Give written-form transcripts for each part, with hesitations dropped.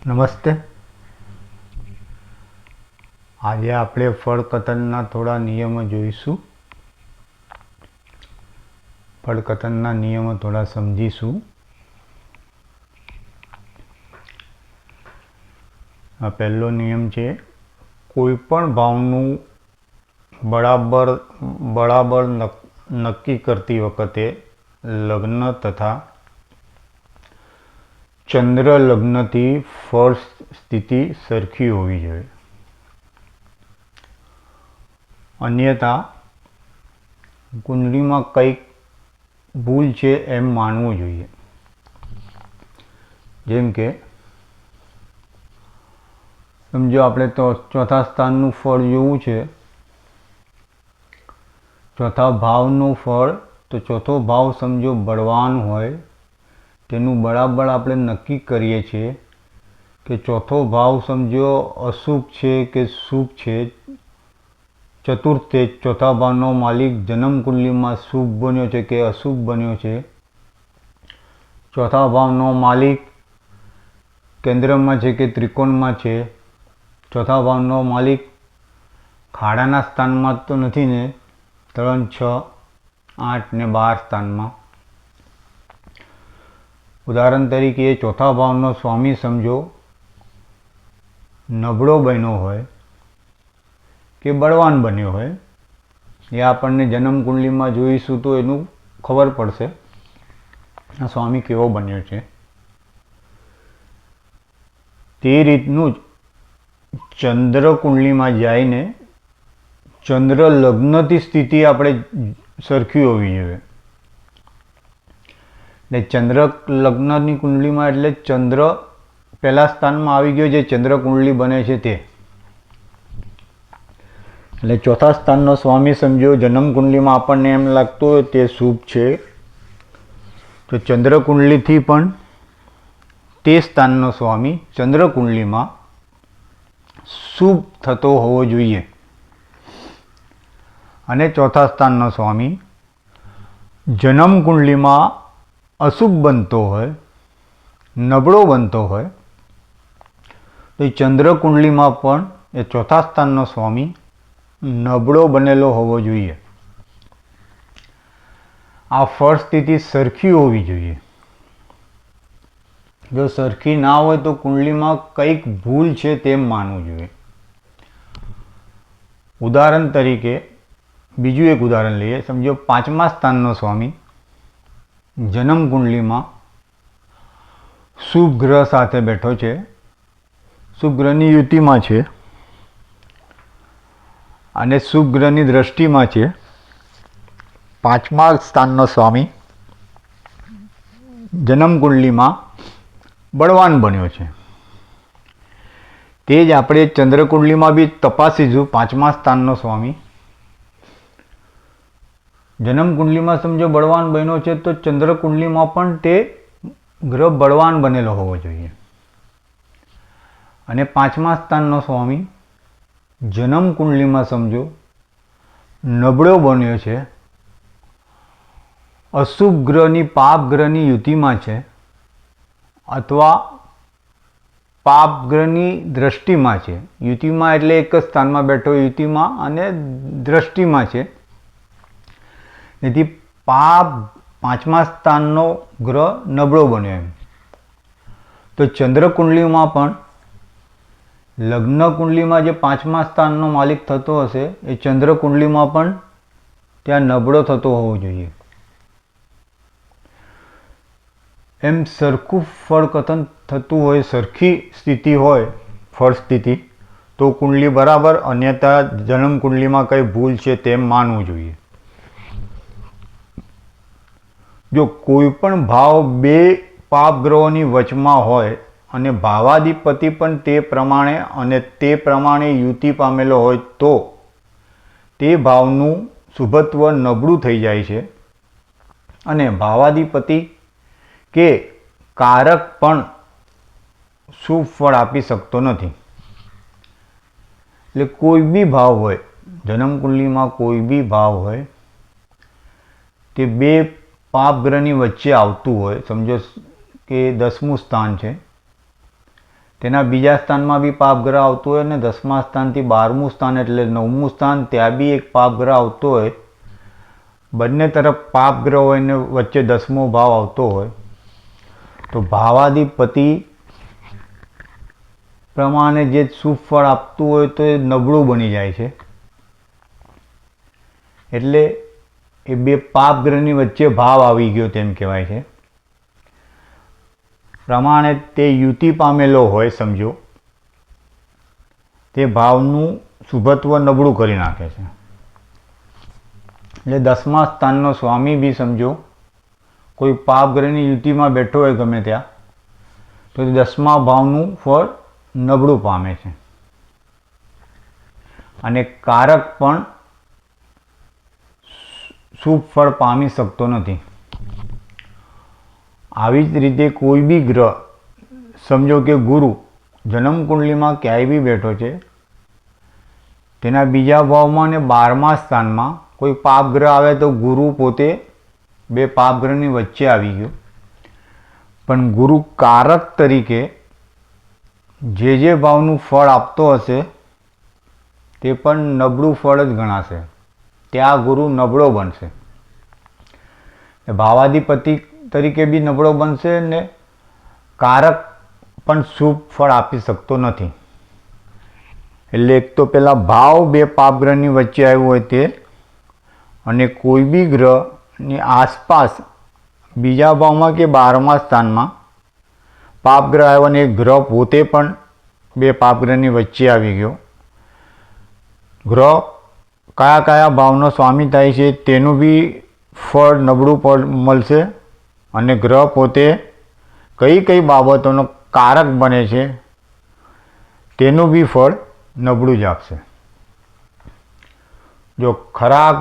નમસ્તે. આજે આપણે ફળકથનના થોડા નિયમો જોઈશું. ફળકથનના નિયમો થોડા સમજીશું. આ પહેલો નિયમ છે, કોઈ પણ ભાવનું બરાબર નક્કી કરતી વખતે લગ્ન તથા ચંદ્ર લગ્નથી ફળ સ્થિતિ સરખી હોવી જોઈએ. અન્યથા કુંડળીમાં કંઈક ભૂલ છે એમ માનવું જોઈએ. જેમ કે સમજો આપણે તો ચોથા સ્થાનનું ફળ જોવું છે, ચોથા ભાવનું ફળ, તો ચોથો ભાવ સમજો બળવાન હોય, તેનું બરાબર આપણે નક્કી કરીએ છીએ કે ચોથો ભાવ સમજો અશુભ છે કે શુભ છે. ચતુર્થે ચોથા ભાવનો માલિક જન્મ કુંડલીમાં શુભ બન્યો છે કે અશુભ બન્યો છે. ચોથા ભાવનો માલિક કેન્દ્રમાં છે કે ત્રિકોણમાં છે. ચોથા ભાવનો માલિક ખાડાના સ્થાનમાં તો નથી ને, 3, 6, 8 ને 12 સ્થાનમાં. ઉદાહરણ તરીકે ચોથા ભાવનો સ્વામી સમજો નબળો બન્યો હોય કે બળવાન બન્યો હોય, એ આપણને જન્મ કુંડલીમાં જોઈશું તો એનું ખબર પડશે આ સ્વામી કેવો બન્યો છે. તે રીતનું જ ચંદ્ર કુંડલીમાં જઈને ચંદ્ર લગ્નથી સ્થિતિ આપણે સરખી હોવી જોઈએ. એટલે ચંદ્ર લગ્નની કુંડલીમાં એટલે ચંદ્ર પહેલા સ્થાનમાં આવી ગયો, જે ચંદ્ર કુંડલી બને છે તે. એટલે ચોથા સ્થાનનો સ્વામી સમજો જન્મ કુંડલીમાં આપણને એમ લાગતું હોય તે શુભ છે, તો ચંદ્ર કુંડલીથી પણ તે સ્થાનનો સ્વામી ચંદ્ર કુંડલીમાં શુભ થતો હોવો જોઈએ. અને ચોથા સ્થાનનો સ્વામી જન્મ કુંડલીમાં અશુભ બનતો હોય, નબળો બનતો હોય, તો ચંદ્ર કુંડલીમાં પણ એ ચોથા સ્થાનનો સ્વામી નબળો બનેલો હોવો જોઈએ. આ ફળ સ્થિતિ સરખી હોવી જોઈએ. જો સરખી ના હોય તો કુંડલીમાં કંઈક ભૂલ છે તેમ માનવું જોઈએ. ઉદાહરણ તરીકે બીજું એક ઉદાહરણ લઈએ. સમજો પાંચમા સ્થાનનો સ્વામી જન્મ કુંડલીમાં શુભ ગ્રહ સાથે બેઠો છે, શુભ ગ્રહની યુતિમાં છે અને શુભ ગ્રહની દ્રષ્ટિમાં છે. પાંચમા સ્થાનનો સ્વામી જન્મ કુંડલીમાં બળવાન બન્યો છે. તે જ આપણે ચંદ્ર કુંડલીમાં બી તપાસીશું. પાંચમા સ્થાનનો સ્વામી જન્મ કુંડલીમાં સમજો બળવાન બન્યો છે, તો ચંદ્ર કુંડલીમાં પણ તે ગ્રહ બળવાન બનેલો હોવો જોઈએ. અને પાંચમા સ્થાનનો સ્વામી જન્મ કુંડલીમાં સમજો નબળો બન્યો છે, અશુભ ગ્રહની પાપ ગ્રહની યુતિમાં છે, અથવા પાપ ગ્રહની દ્રષ્ટિમાં છે. યુતિમાં એટલે એક જ સ્થાનમાં બેઠો, યુતિમાં અને દ્રષ્ટિમાં છે. તેથી પાંચમા સ્થાનનો ગ્રહ નબળો બન્યો એમ. તો ચંદ્ર કુંડલીમાં પણ લગ્ન કુંડલીમાં જે પાંચમા સ્થાનનો માલિક થતો હશે, એ ચંદ્ર કુંડલીમાં પણ ત્યાં નબળો થતો હોવો જોઈએ. એમ સરખું ફળકથન થતું હોય, સરખી સ્થિતિ હોય ફળ સ્થિતિ, તો કુંડલી બરાબર. અન્યથા જન્મ કુંડલીમાં કંઈ ભૂલ છે તેમ માનવું જોઈએ. જો કોઈ પણ ભાવ બે પાપ ગ્રહોની વચમાં હોય અને ભાવાધિપતિ પણ તે પ્રમાણે અને તે પ્રમાણે યુતિ પામેલો હોય, તો તે ભાવનું શુભત્વ નબળું થઈ જાય છે અને ભાવાધિપતિ કે કારક પણ શુભ ફળ આપી શકતો નથી. એટલે કોઈ બી ભાવ હોય, જન્મ કુંડલીમાં કોઈ બી ભાવ હોય, તે બે પાપ ગ્રહની વચ્ચે આવતું હોય. સમજો કે 10મું સ્થાન છે, તેના બીજા સ્થાનમાં બી પાપગ્રહ આવતો હોય અને 10મા સ્થાનથી 12મું સ્થાન એટલે 9મું સ્થાન ત્યાં બી એક પાપગ્રહ આવતો હોય, બંને તરફ પાપગ્રહ હોય ને વચ્ચે 10મો ભાવ આવતો હોય, તો ભાવાધિપતિ પ્રમાણે જે શુભ ફળ આપતું હોય તો એ નબળું બની જાય છે. એટલે એ બે પાપગ્રહની વચ્ચે ભાવ આવી ગયો તેમ કહેવાય છે. પ્રમાણે તે યુતિ પામેલો હોય, સમજો તે ભાવનું શુભત્વ નબળું કરી નાખે છે. એટલે 10મા સ્થાનનો સ્વામી બી સમજો કોઈ પાપગ્રહની યુતિમાં બેઠો હોય ગમે ત્યાં, તો 10મા ભાવનું ફળ નબળું પામે છે અને કારક પણ શુભ ફળ પામી શકતો નથી. આવી જ રીતે કોઈ બી ગ્રહ, સમજો કે ગુરુ જન્મ કુંડલીમાં ક્યાંય બી બેઠો છે, તેના બીજા ભાવમાં અને 12મા સ્થાનમાં કોઈ પાપગ્રહ આવે તો ગુરુ પોતે બે પાપગ્રહની વચ્ચે આવી ગયો, પણ ગુરુ કારક તરીકે જે ભાવનું ફળ આપતો હશે તે પણ નબળું ફળ જ ગણાશે. ત્યાં ગુરુ નબળો બનશે, ભાવાધિપતિ તરીકે બી નબળો બનશે ને કારક પણ શુભ ફળ આપી શકતો નથી. એટલે એક તો પેલા ભાવ બે પાપગ્રહની વચ્ચે આવ્યું હોય તે, અને કોઈ બી ગ્રહની આસપાસ બીજા ભાવમાં કે 12મા સ્થાનમાં પાપગ્રહ આવ્યો અને ગ્રહ પોતે પણ બે પાપગ્રહની વચ્ચે આવી ગયો. ગ્રહ કયા કયા ભાવનો સ્વામી થાય છે તેનું બી ફળ નબળું મળશે, અને ગ્રહ પોતે કઈ કઈ બાબતોનો કારક બને છે તેનું બી ફળ નબળું જ આપશે. જો ખરાબ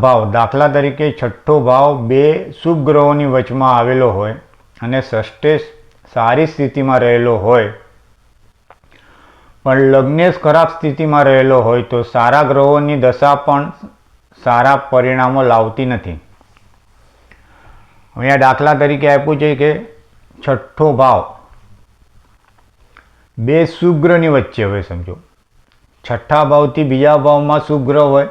ભાવ, દાખલા તરીકે 6ઠ્ઠો ભાવ બે શુભ ગ્રહોની વચમાં આવેલો હોય અને ષષ્ઠે સારી સ્થિતિમાં રહેલો હોય, પણ લગ્નેશ ખરાબ સ્થિતિમાં રહેલો હોય તો સારા ગ્રહોની દશા પણ સારા પરિણામો લાવતી નથી. અહીંયા દાખલા તરીકે આપ્યું છે કે 6ઠ્ઠો ભાવ બે શુભ ગ્રહની વચ્ચે હોય, સમજો 6ઠ્ઠા ભાવથી બીજા ભાવમાં શુભ ગ્રહ હોય,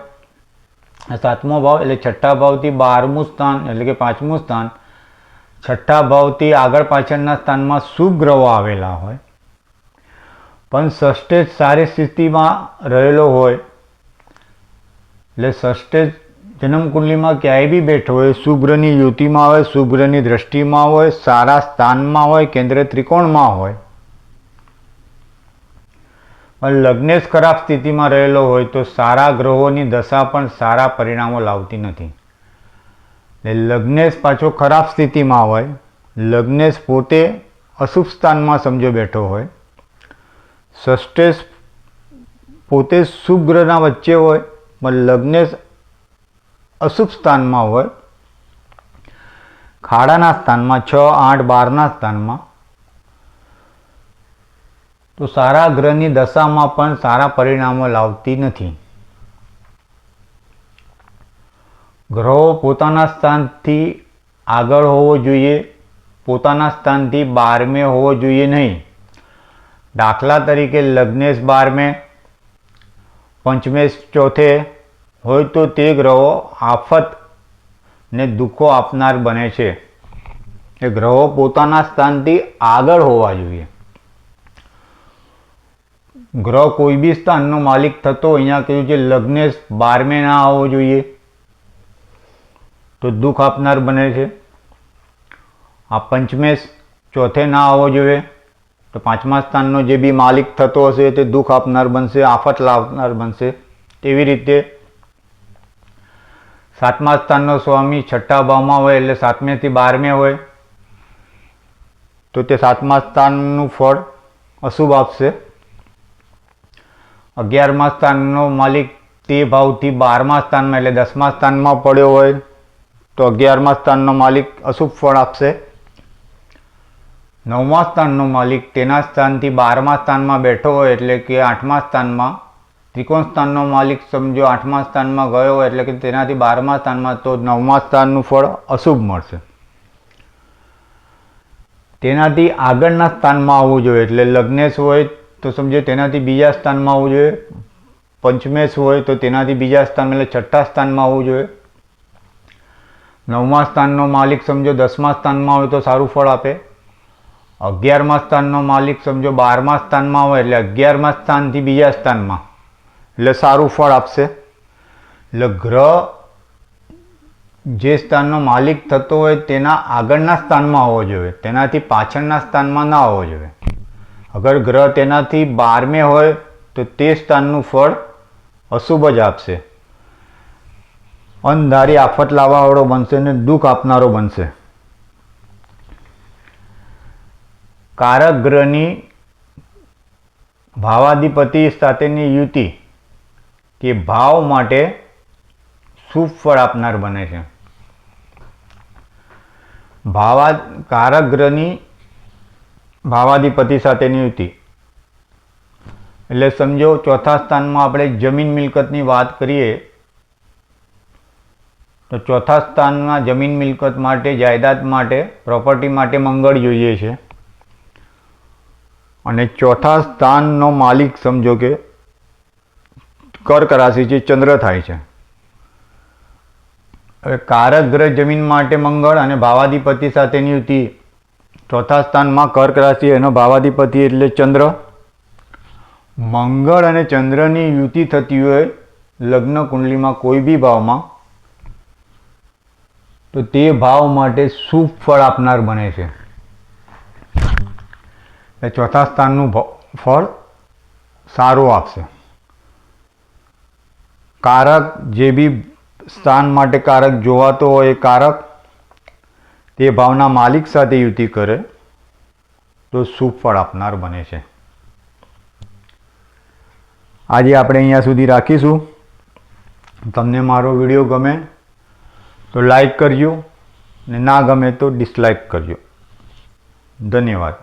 7મો ભાવ એટલે 6ઠ્ઠા ભાવથી 12મું સ્થાન એટલે કે 5મું સ્થાન, 6ઠ્ઠા ભાવથી આગળ પાછળના સ્થાનમાં શુભ ગ્રહો આવેલા હોય, પણ ષષ્ઠે સારી સ્થિતિમાં રહેલો હોય, એટલે ષષ્ઠે જન્મ કુંડલીમાં ક્યાંય બી બેઠો હોય, શુભ ગ્રહની યુતિમાં હોય, શુભ ગ્રહની દ્રષ્ટિમાં હોય, સારા સ્થાનમાં હોય, કેન્દ્ર ત્રિકોણમાં હોય, પણ લગ્નેશ ખરાબ સ્થિતિમાં રહેલો હોય તો સારા ગ્રહોની દશા પણ સારા પરિણામો લાવતી નથી. એટલે લગ્નેશ પાછો ખરાબ સ્થિતિમાં હોય, લગ્નેશ પોતે અશુભ સ્થાનમાં સમજો બેઠો હોય, ષષ્ઠેશ પોતે શુભ ગ્રહના વચ્ચે હોય, પણ લગ્નેશ અશુભ સ્થાનમાં હોય, ખાડાના સ્થાનમાં 6, 8, 12ના સ્થાનમાં, તો સારા ગ્રહની દશામાં પણ સારા પરિણામો લાવતી નથી. ગ્રહો પોતાના સ્થાનથી આગળ હોવો જોઈએ, પોતાના સ્થાનથી 12મે હોવો જોઈએ નહીં. દાખલા તરીકે લગ્નેશ 12મે, પંચમેશ ચોથે હોય તો તે ગ્રહો આફત ને દુઃખો આપનાર બને છે. એ ગ્રહો પોતાના સ્થાનથી આગળ હોવા જોઈએ. ગ્રહ કોઈ બી સ્થાનનો માલિક થતો, અહીંયા કહ્યું છે લગ્નેશ 12મે ના આવવો જોઈએ તો દુઃખ આપનાર બને છે. આ પંચમેશ ચોથે ના આવવો જોઈએ તો 5મા સ્થાનનો જે બી માલિક થતો હશે તે દુઃખ આપનાર બનશે, આફત લાવનાર બનશે. તેવી રીતે 7મા સ્થાનનો સ્વામી 6ઠ્ઠા ભાવમાં હોય એટલે 7મેથી 12મે હોય તો તે 7મા સ્થાનનું ફળ અશુભ આપશે. 11મા સ્થાનનો માલિક તે ભાવથી 12મા સ્થાનમાં એટલે 10મા સ્થાનમાં પડ્યો હોય તો 11મા સ્થાનનો માલિક અશુભ ફળ આપશે. 9મા સ્થાનનો માલિક તેના સ્થાનથી 12મા સ્થાનમાં બેઠો હોય એટલે કે 8મા સ્થાનમાં, ત્રિકોણ સ્થાનનો માલિક સમજો 8મા સ્થાનમાં ગયો હોય એટલે કે તેનાથી 12મા સ્થાનમાં, તો 9મા સ્થાનનું ફળ અશુભ મળશે. તેનાથી આગળના સ્થાનમાં આવવું જોઈએ. એટલે લગ્નેશ હોય તો સમજો તેનાથી બીજા સ્થાનમાં આવવું જોઈએ. પંચમેશ હોય તો તેનાથી બીજા સ્થાનમાં એટલે છઠ્ઠા સ્થાનમાં આવવું જોઈએ. 9મા સ્થાનનો માલિક સમજો 10મા સ્થાનમાં હોય તો સારું ફળ આપે. 11મા સ્થાનનો માલિક સમજો 12મા સ્થાનમાં હોય એટલે 11મા સ્થાનથી બીજા સ્થાનમાં એટલે સારું ફળ આપશે. એટલે ગ્રહ જે સ્થાનનો માલિક થતો હોય તેના આગળના સ્થાનમાં આવવો જોઈએ, તેનાથી પાછળના સ્થાનમાં ના આવવો જોઈએ. અગર ગ્રહ તેનાથી 12મે હોય તો તે સ્થાનનું ફળ અશુભ જ આપશે. અનધારી આફત લાવવાવાળો બનશે અને દુઃખ આપનારો બનશે. કારક ગ્રહની ભાવાધિપતિ સાથેની યુતિ કે ભાવ માટે શુભ ફળ આપનાર બને છે. કારક ગ્રહની ભાવાધિપતિ સાથેની યુતિ એટલે સમજો ચોથા સ્થાનમાં આપણે જમીન મિલકતની વાત કરીએ તો ચોથા સ્થાનમાં જમીન મિલકત માટે, જાયદાદ માટે, પ્રોપર્ટી માટે મંગળ જોઈએ છે. અને ચોથા સ્થાનનો માલિક સમજો કે કર્ક રાશિ છે, ચંદ્ર થાય છે. હવે કારક ગ્રહ જમીન માટે મંગળ અને ભાવાધિપતિ સાથેની યુતિ ચોથા સ્થાનમાં કર્ક રાશિ, એનો ભાવાધિપતિ એટલે ચંદ્ર. મંગળ અને ચંદ્રની યુતિ થતી હોય લગ્ન કુંડલીમાં કોઈ બી ભાવમાં તો તે ભાવ માટે શુભ ફળ આપનાર બને છે. ચોથા સ્થાનનું ફળ સારું આપશે. કારક જે બી સ્થાન માટે કારક જોવાતો હોય એ કારક તે ભાવના માલિક સાથે યુતિ કરે તો શુભ ફળ આપનાર બને છે. આજે આપણે અહીંયા સુધી રાખીશું. તમને મારો વિડીયો ગમે તો લાઈક કરજો, ને ના ગમે તો ડિસલાઈક કરજો. ધન્યવાદ.